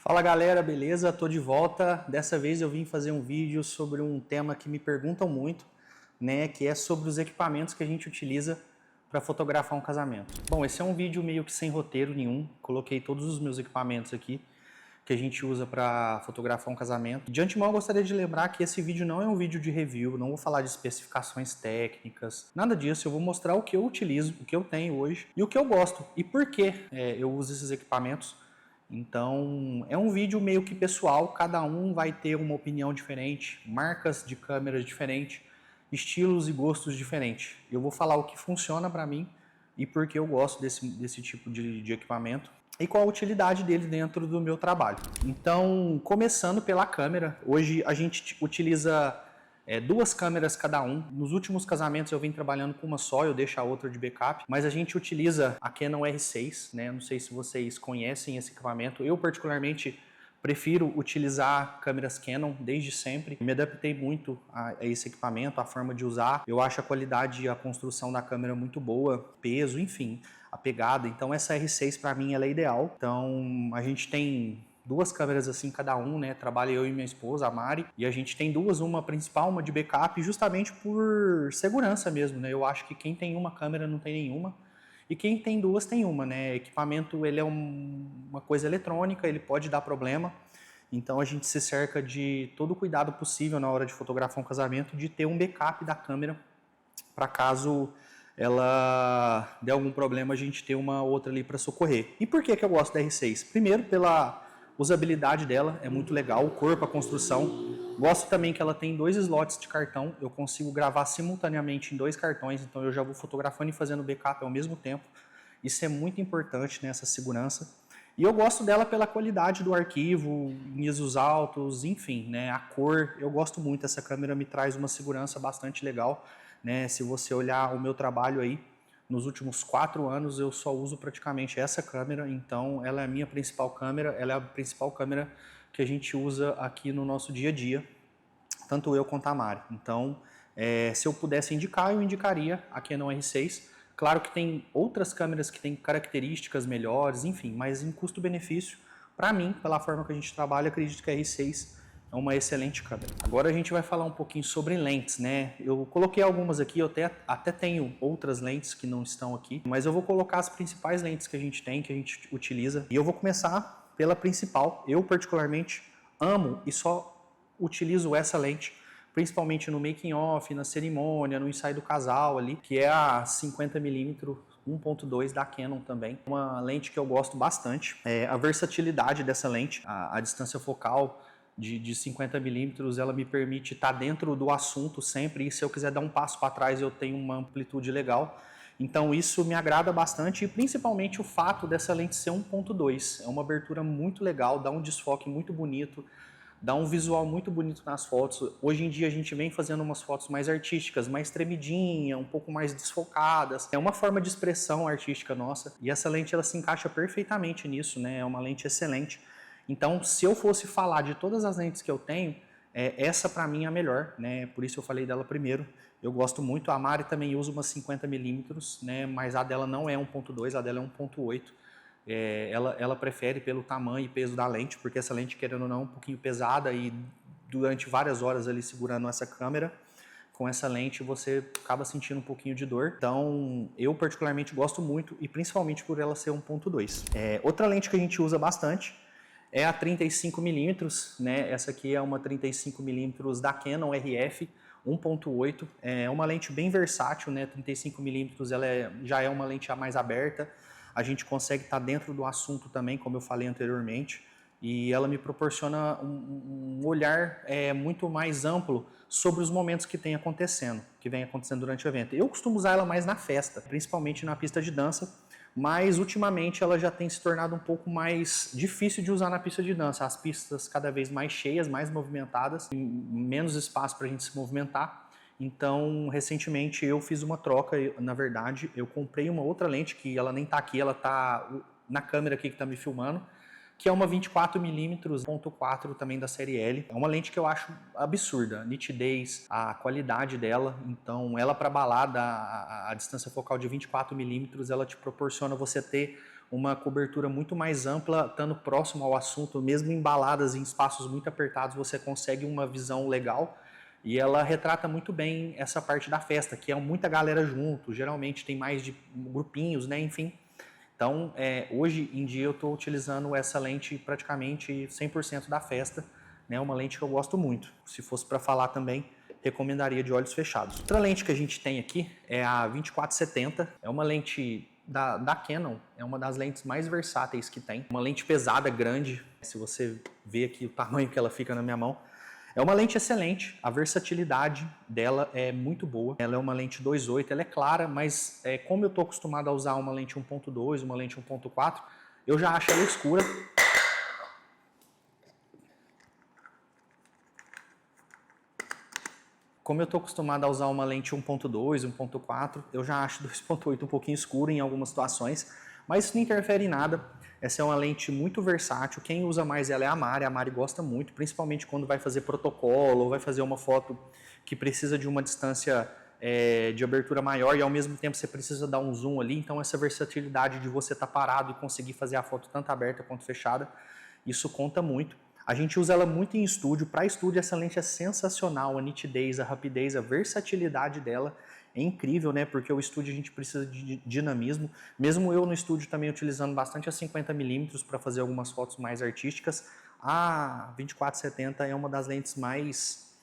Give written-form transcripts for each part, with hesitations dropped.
Fala galera, beleza? Tô de volta. Dessa vez eu vim fazer um vídeo sobre um tema que me perguntam muito, né? Que é sobre os equipamentos que a gente utiliza para fotografar um casamento. Bom, esse é um vídeo meio que sem roteiro nenhum. Coloquei todos os meus equipamentos aqui que a gente usa para fotografar um casamento. De antemão, eu gostaria de lembrar que esse vídeo não é um vídeo de review, não vou falar de especificações técnicas, nada disso. Eu vou mostrar o que eu utilizo, o que eu tenho hoje e o que eu gosto e por que eu uso esses equipamentos. Então, é um vídeo meio que pessoal, cada um vai ter uma opinião diferente, marcas de câmeras diferentes, estilos e gostos diferentes. Eu vou falar o que funciona para mim e por que eu gosto desse tipo de equipamento e qual a utilidade dele dentro do meu trabalho. Então, começando pela câmera, hoje a gente utiliza duas câmeras cada um. Nos últimos casamentos eu venho trabalhando com uma só, eu deixo a outra de backup, mas a gente utiliza a Canon R6, né? Não sei se vocês conhecem esse equipamento. Eu particularmente prefiro utilizar câmeras Canon desde sempre. Me adaptei muito a esse equipamento, a forma de usar. Eu acho a qualidade e a construção da câmera muito boa, peso, enfim, a pegada. Então essa R6 para mim ela é ideal. Então a gente tem duas câmeras assim cada um, né? Trabalha eu e minha esposa, a Mari, e a gente tem duas, uma principal, uma de backup, justamente por segurança mesmo, né? Eu acho que quem tem uma câmera não tem nenhuma. E quem tem duas tem uma, né? Equipamento, ele é uma coisa eletrônica, ele pode dar problema. Então a gente se cerca de todo o cuidado possível na hora de fotografar um casamento, de ter um backup da câmera, para caso ela dê algum problema, a gente ter uma outra ali para socorrer. E por que eu gosto da R6? Primeiro, pela usabilidade dela, é muito legal, o corpo, a construção. Gosto também que ela tem dois slots de cartão, eu consigo gravar simultaneamente em dois cartões, então eu já vou fotografando e fazendo backup ao mesmo tempo. Isso é muito importante nessa segurança. E eu gosto dela pela qualidade do arquivo, ISOs altos, enfim, né, a cor. Eu gosto muito, essa câmera me traz uma segurança bastante legal, né? Se você olhar o meu trabalho aí, nos últimos 4 anos eu só uso praticamente essa câmera, então ela é a minha principal câmera, ela é a principal câmera que a gente usa aqui no nosso dia a dia, tanto eu quanto a Mari. Então, se eu pudesse indicar, eu indicaria a Canon R6. Claro que tem outras câmeras que têm características melhores, enfim, mas em custo-benefício, para mim, pela forma que a gente trabalha, acredito que a R6 é uma excelente câmera. Agora a gente vai falar um pouquinho sobre lentes, né? Eu coloquei algumas aqui, eu até tenho outras lentes que não estão aqui, mas eu vou colocar as principais lentes que a gente tem, que a gente utiliza, e eu vou começar pela principal. Eu particularmente amo e só utilizo essa lente principalmente no making off, na cerimônia, no ensaio do casal ali, que é a 50mm 1.2 da Canon também. Uma lente que eu gosto bastante. A versatilidade dessa lente, a distância focal de 50mm, ela me permite estar dentro do assunto sempre, e se eu quiser dar um passo para trás eu tenho uma amplitude legal. Então isso me agrada bastante, e principalmente o fato dessa lente ser 1.2. É uma abertura muito legal, dá um desfoque muito bonito, dá um visual muito bonito nas fotos. Hoje em dia a gente vem fazendo umas fotos mais artísticas, mais tremidinha, um pouco mais desfocadas. É uma forma de expressão artística nossa, e essa lente ela se encaixa perfeitamente nisso, né? É uma lente excelente. Então, se eu fosse falar de todas as lentes que eu tenho, essa para mim é a melhor, né? Por isso eu falei dela primeiro. Eu gosto muito. A Mari também usa uma 50mm, né? Mas a dela não é 1.2, a dela é 1.8. Ela prefere pelo tamanho e peso da lente, porque essa lente, querendo ou não, é um pouquinho pesada, e durante várias horas ali segurando essa câmera, com essa lente você acaba sentindo um pouquinho de dor. Então eu particularmente gosto muito, e principalmente por ela ser 1.2. Outra lente que a gente usa bastante é a 35mm, né? Essa aqui é uma 35mm da Canon RF 1.8. É uma lente bem versátil, né? 35mm ela já é uma lente mais aberta. A gente consegue estar dentro do assunto também, como eu falei anteriormente, e ela me proporciona um olhar muito mais amplo sobre os momentos que vem acontecendo durante o evento. Eu costumo usar ela mais na festa, principalmente na pista de dança, mas ultimamente ela já tem se tornado um pouco mais difícil de usar na pista de dança. As pistas cada vez mais cheias, mais movimentadas, menos espaço para a gente se movimentar. Então, recentemente eu fiz uma troca, na verdade, eu comprei uma outra lente, que ela nem está aqui, ela está na câmera aqui que está me filmando, que é uma 24mm 1.4 também da série L. É uma lente que eu acho absurda, a nitidez, a qualidade dela. Então, ela para balada, a distância focal de 24mm, ela te proporciona você ter uma cobertura muito mais ampla, estando próximo ao assunto, mesmo embaladas em espaços muito apertados, você consegue uma visão legal. E ela retrata muito bem essa parte da festa, que é muita galera junto, geralmente tem mais de grupinhos, né? Enfim. Então, hoje em dia eu estou utilizando essa lente praticamente 100% da festa, né? Uma lente que eu gosto muito. Se fosse para falar também, recomendaria de olhos fechados. Outra lente que a gente tem aqui é a 2470, é uma lente da Canon, é uma das lentes mais versáteis que tem. Uma lente pesada, grande, se você vê aqui o tamanho que ela fica na minha mão. É uma lente excelente, a versatilidade dela é muito boa. Ela é uma lente 2.8, ela é clara, mas como eu estou acostumado a usar uma lente 1.2, uma lente 1.4, eu já acho ela escura. Como eu estou acostumado a usar uma lente 1.2, 1.4, eu já acho 2.8 um pouquinho escuro em algumas situações, mas isso não interfere em nada. Essa é uma lente muito versátil, quem usa mais ela é a Mari gosta muito, principalmente quando vai fazer protocolo ou vai fazer uma foto que precisa de uma distância de abertura maior e ao mesmo tempo você precisa dar um zoom ali, então essa versatilidade de você estar parado e conseguir fazer a foto tanto aberta quanto fechada, isso conta muito. A gente usa ela muito em estúdio. Para estúdio, essa lente é sensacional. A nitidez, a rapidez, a versatilidade dela é incrível, né? Porque o estúdio a gente precisa de dinamismo. Mesmo eu no estúdio também utilizando bastante a 50mm para fazer algumas fotos mais artísticas, a 2470 é uma das lentes mais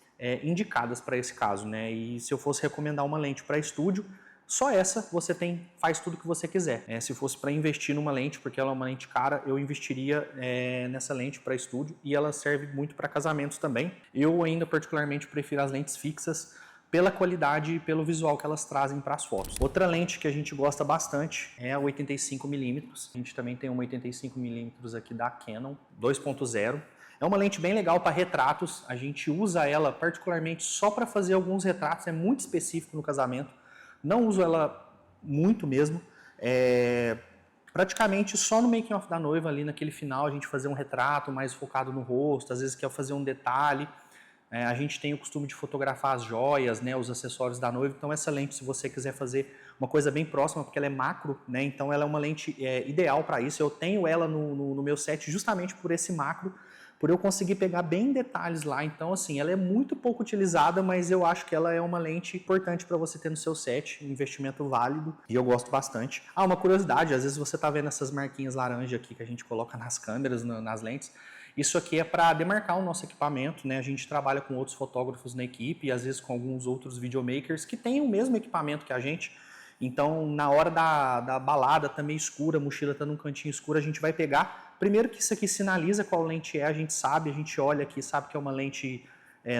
indicadas para esse caso, né? E se eu fosse recomendar uma lente para estúdio, só essa você faz tudo o que você quiser. Se fosse para investir numa lente, porque ela é uma lente cara, eu investiria nessa lente para estúdio e ela serve muito para casamentos também. Eu ainda particularmente prefiro as lentes fixas pela qualidade e pelo visual que elas trazem para as fotos. Outra lente que a gente gosta bastante é a 85mm. A gente também tem uma 85mm aqui da Canon 2.0. É uma lente bem legal para retratos. A gente usa ela particularmente só para fazer alguns retratos, é muito específico no casamento. Não uso ela muito mesmo, praticamente só no making of da noiva ali naquele final a gente fazer um retrato mais focado no rosto, às vezes quer fazer um detalhe, a gente tem o costume de fotografar as joias, né, os acessórios da noiva, então essa lente se você quiser fazer uma coisa bem próxima, porque ela é macro, né, então ela é uma lente ideal para isso, eu tenho ela no meu set justamente por esse macro, por eu conseguir pegar bem detalhes lá. Então, assim, ela é muito pouco utilizada, mas eu acho que ela é uma lente importante para você ter no seu set, um investimento válido, e eu gosto bastante. Uma curiosidade, às vezes você tá vendo essas marquinhas laranja aqui que a gente coloca nas câmeras, nas lentes, isso aqui é para demarcar o nosso equipamento, né? A gente trabalha com outros fotógrafos na equipe, e às vezes com alguns outros videomakers que têm o mesmo equipamento que a gente. Então, na hora da balada, tá meio escura, a mochila tá num cantinho escuro, a gente vai pegar. Primeiro que isso aqui sinaliza qual lente é, a gente sabe, a gente olha aqui, sabe que é uma lente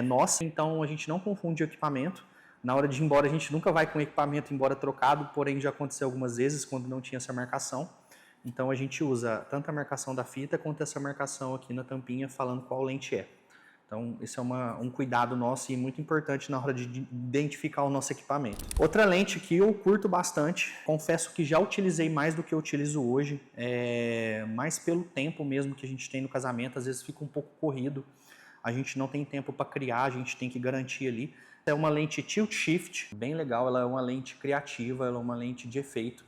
nossa, então a gente não confunde o equipamento. Na hora de ir embora, a gente nunca vai com o equipamento embora trocado, porém já aconteceu algumas vezes quando não tinha essa marcação. Então a gente usa tanto a marcação da fita quanto essa marcação aqui na tampinha falando qual lente é. Então, esse é um cuidado nosso e muito importante na hora de identificar o nosso equipamento. Outra lente que eu curto bastante, confesso que já utilizei mais do que eu utilizo hoje, mais pelo tempo mesmo que a gente tem no casamento, às vezes fica um pouco corrido, a gente não tem tempo para criar, a gente tem que garantir ali. É uma lente Tilt Shift, bem legal, ela é uma lente criativa, ela é uma lente de efeito,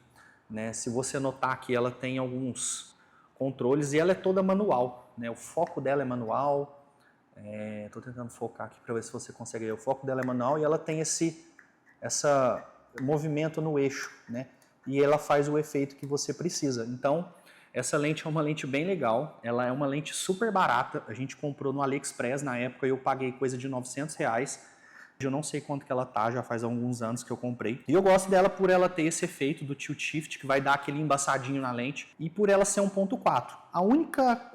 né? Se você notar que ela tem alguns controles e ela é toda manual, né? O foco dela é manual. Estou tentando focar aqui para ver se você consegue ver. O foco dela é manual e ela tem esse movimento no eixo, né? E ela faz o efeito que você precisa. Então, essa lente é uma lente bem legal. Ela é uma lente super barata. A gente comprou no AliExpress na época e eu paguei coisa de R$900. Eu não sei quanto que ela tá, já faz alguns anos que eu comprei. E eu gosto dela por ela ter esse efeito do tilt shift, que vai dar aquele embaçadinho na lente, e por ela ser 1.4.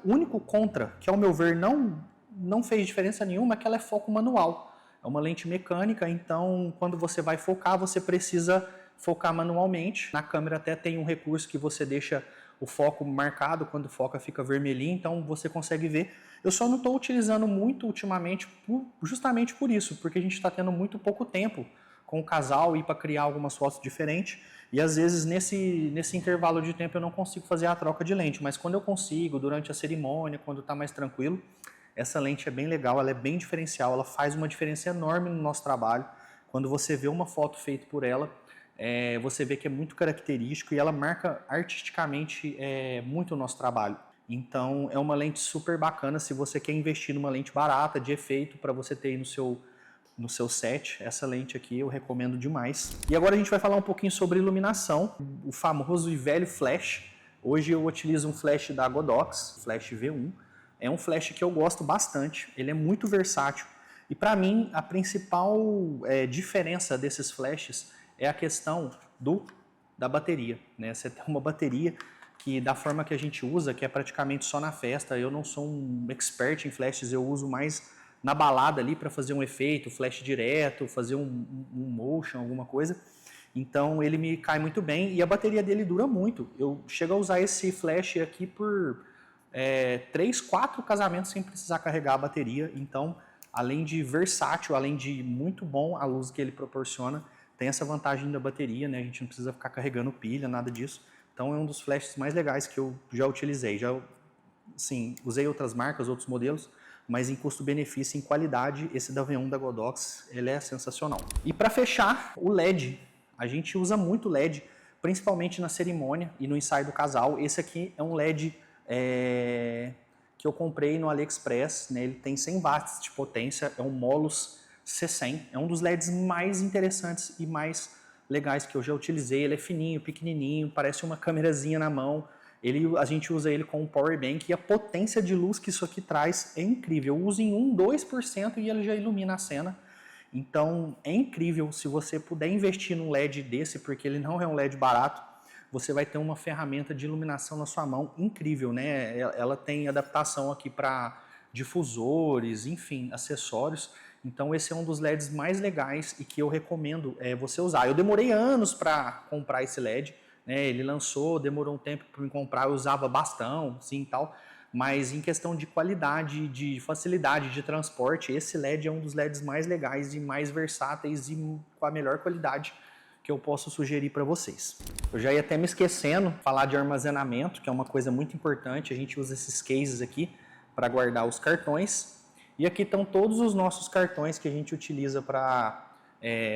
O único contra, que ao meu ver não fez diferença nenhuma, é que ela é foco manual. É uma lente mecânica, então quando você vai focar, você precisa focar manualmente. Na câmera até tem um recurso que você deixa o foco marcado, quando foca fica vermelhinho, então você consegue ver. Eu só não estou utilizando muito ultimamente justamente por isso, porque a gente está tendo muito pouco tempo com o casal e para criar algumas fotos diferentes. E às vezes nesse intervalo de tempo eu não consigo fazer a troca de lente, mas quando eu consigo, durante a cerimônia, quando está mais tranquilo, essa lente é bem legal, ela é bem diferencial, ela faz uma diferença enorme no nosso trabalho. Quando você vê uma foto feita por ela, você vê que é muito característico e ela marca artisticamente muito o nosso trabalho. Então é uma lente super bacana se você quer investir numa lente barata, de efeito, para você ter aí no seu set. Essa lente aqui eu recomendo demais. E agora a gente vai falar um pouquinho sobre iluminação, o famoso e velho flash. Hoje eu utilizo um flash da Godox, flash V1. É um flash que eu gosto bastante, ele é muito versátil. E para mim, a principal diferença desses flashes é a questão da bateria, né? Você tem uma bateria que, da forma que a gente usa, que é praticamente só na festa. Eu não sou um expert em flashes, eu uso mais na balada ali para fazer um efeito, flash direto, fazer um motion, alguma coisa. Então ele me cai muito bem e a bateria dele dura muito. Eu chego a usar esse flash aqui por 3, 4 casamentos sem precisar carregar a bateria. Então, além de versátil, além de muito bom a luz que ele proporciona, tem essa vantagem da bateria, né? A gente não precisa ficar carregando pilha, nada disso. Então é um dos flashes mais legais que eu já utilizei. Já, sim, usei outras marcas, outros modelos, mas em custo-benefício, em qualidade, esse da V1 da Godox, ele é sensacional. E para fechar, o LED. A gente usa muito LED, principalmente na cerimônia e no ensaio do casal. Esse aqui é um LED que eu comprei no AliExpress, né? Ele tem 100 watts de potência, é um Molus C100, é um dos LEDs mais interessantes e mais legais que eu já utilizei. Ele é fininho, pequenininho, parece uma câmerazinha na mão. A gente usa ele com um power bank e a potência de luz que isso aqui traz é incrível. Eu uso em 1, 2% e ele já ilumina a cena. Então é incrível. Se você puder investir num LED desse, porque ele não é um LED barato, você vai ter uma ferramenta de iluminação na sua mão incrível, né? Ela tem adaptação aqui para difusores, enfim, acessórios. Então esse é um dos LEDs mais legais e que eu recomendo você usar. Eu demorei anos para comprar esse LED, né? Ele lançou, demorou um tempo para me comprar, eu usava bastão, sim, tal. Mas em questão de qualidade, de facilidade de transporte, esse LED é um dos LEDs mais legais e mais versáteis e com a melhor qualidade que eu posso sugerir para vocês. Eu já ia até me esquecendo, falar de armazenamento, que é uma coisa muito importante. A gente usa esses cases aqui para guardar os cartões. E aqui estão todos os nossos cartões que a gente utiliza para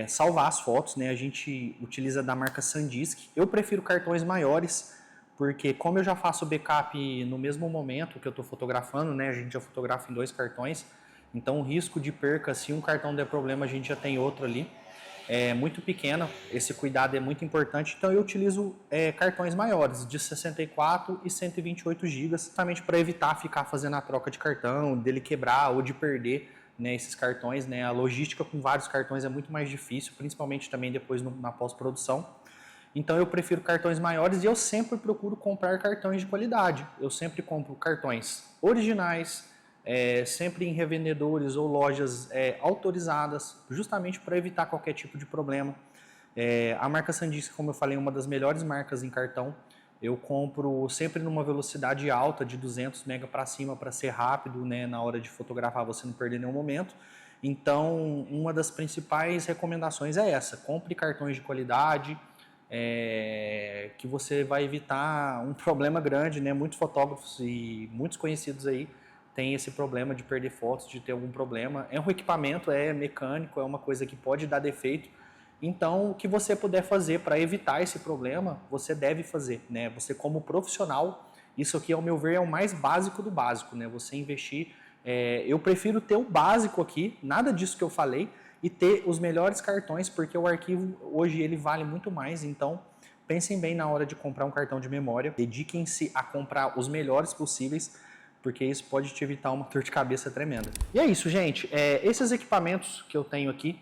salvar as fotos, né? A gente utiliza da marca SanDisk. Eu prefiro cartões maiores, porque como eu já faço backup no mesmo momento que eu estou fotografando, né? A gente já fotografa em 2 cartões, então o risco de perca, se um cartão der problema, a gente já tem outro ali. É muito pequena, esse cuidado é muito importante, então eu utilizo cartões maiores, de 64 e 128 GB, justamente para evitar ficar fazendo a troca de cartão, dele quebrar ou de perder, né, esses cartões, né? A logística com vários cartões é muito mais difícil, principalmente também depois na pós-produção. Então eu prefiro cartões maiores e eu sempre procuro comprar cartões de qualidade. Eu sempre compro cartões originais, sempre em revendedores ou lojas autorizadas, justamente para evitar qualquer tipo de problema. A marca SanDisk, como eu falei, é uma das melhores marcas em cartão. Eu compro sempre numa velocidade alta, de 200 MB para cima, para ser rápido, né, na hora de fotografar, você não perder nenhum momento. Então, uma das principais recomendações é essa: compre cartões de qualidade, que você vai evitar um problema grande, né? Muitos fotógrafos e muitos conhecidos aí têm esse problema de perder fotos, de ter algum problema. É um equipamento, é mecânico, é uma coisa que pode dar defeito. Então, o que você puder fazer para evitar esse problema, você deve fazer, né? Você como profissional, isso aqui, ao meu ver, é o mais básico do básico, né? Você investir, eu prefiro ter o básico aqui, nada disso que eu falei, e ter os melhores cartões, porque o arquivo hoje ele vale muito mais. Então pensem bem na hora de comprar um cartão de memória, dediquem-se a comprar os melhores possíveis, porque isso pode te evitar uma dor de cabeça tremenda. E é isso, gente. Esses equipamentos que eu tenho aqui,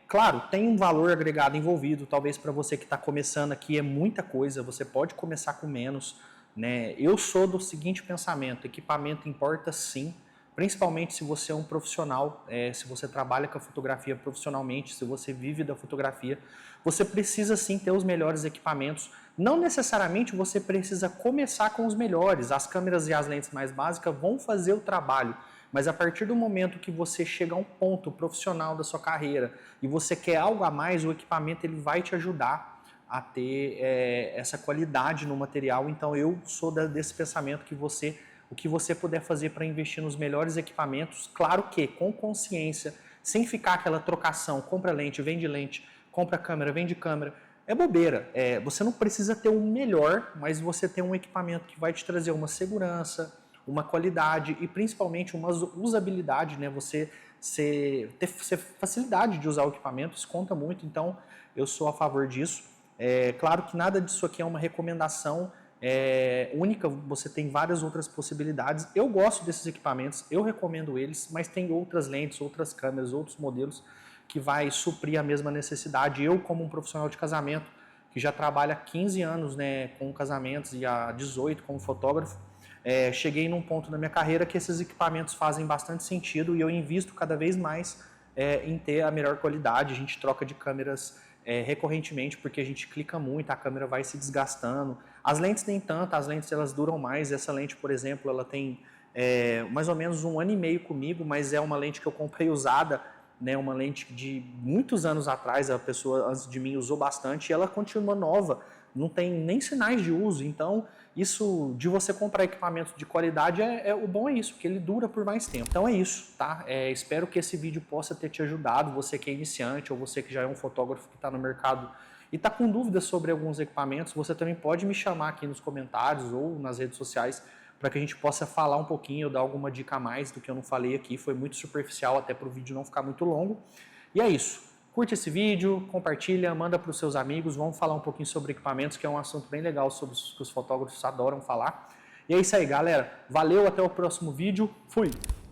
claro, tem um valor agregado envolvido. Talvez para você que está começando aqui é muita coisa, você pode começar com menos, né? Eu sou do seguinte pensamento: equipamento importa sim, principalmente se você é um profissional, se você trabalha com a fotografia profissionalmente, se você vive da fotografia, você precisa sim ter os melhores equipamentos. Não necessariamente você precisa começar com os melhores, as câmeras e as lentes mais básicas vão fazer o trabalho, mas a partir do momento que você chega a um ponto profissional da sua carreira e você quer algo a mais, o equipamento ele vai te ajudar a ter essa qualidade no material. Então eu sou desse pensamento que o que você puder fazer para investir nos melhores equipamentos, claro que com consciência, sem ficar aquela trocação, compra lente, vende lente, compra câmera, vende câmera. É bobeira. Você não precisa ter o melhor, mas você tem um equipamento que vai te trazer uma segurança, uma qualidade e principalmente uma usabilidade, né? Você ter facilidade de usar o equipamento, isso conta muito, então eu sou a favor disso. Claro que nada disso aqui é uma recomendação única, você tem várias outras possibilidades. Eu gosto desses equipamentos, eu recomendo eles, mas tem outras lentes, outras câmeras, outros modelos que vai suprir a mesma necessidade. Eu, como um profissional de casamento, que já trabalha há 15 anos, né, com casamentos e há 18 como fotógrafo, cheguei num ponto da minha carreira que esses equipamentos fazem bastante sentido e eu invisto cada vez mais em ter a melhor qualidade. A gente troca de câmeras recorrentemente porque a gente clica muito, a câmera vai se desgastando. As lentes nem tanto, as lentes elas duram mais. Essa lente, por exemplo, ela tem mais ou menos 1 ano e meio comigo, mas é uma lente que eu comprei usada, né, uma lente de muitos anos atrás, a pessoa antes de mim usou bastante e ela continua nova, não tem nem sinais de uso. Então, isso de você comprar equipamento de qualidade, o bom é isso, que ele dura por mais tempo. Então é isso, tá? Espero que esse vídeo possa ter te ajudado, você que é iniciante ou você que já é um fotógrafo que está no mercado e está com dúvidas sobre alguns equipamentos, você também pode me chamar aqui nos comentários ou nas redes sociais para que a gente possa falar um pouquinho, dar alguma dica a mais do que eu não falei aqui. Foi muito superficial até para o vídeo não ficar muito longo. E é isso. Curte esse vídeo, compartilha, manda para os seus amigos. Vamos falar um pouquinho sobre equipamentos, que é um assunto bem legal sobre que os fotógrafos adoram falar. E é isso aí, galera. Valeu, até o próximo vídeo. Fui!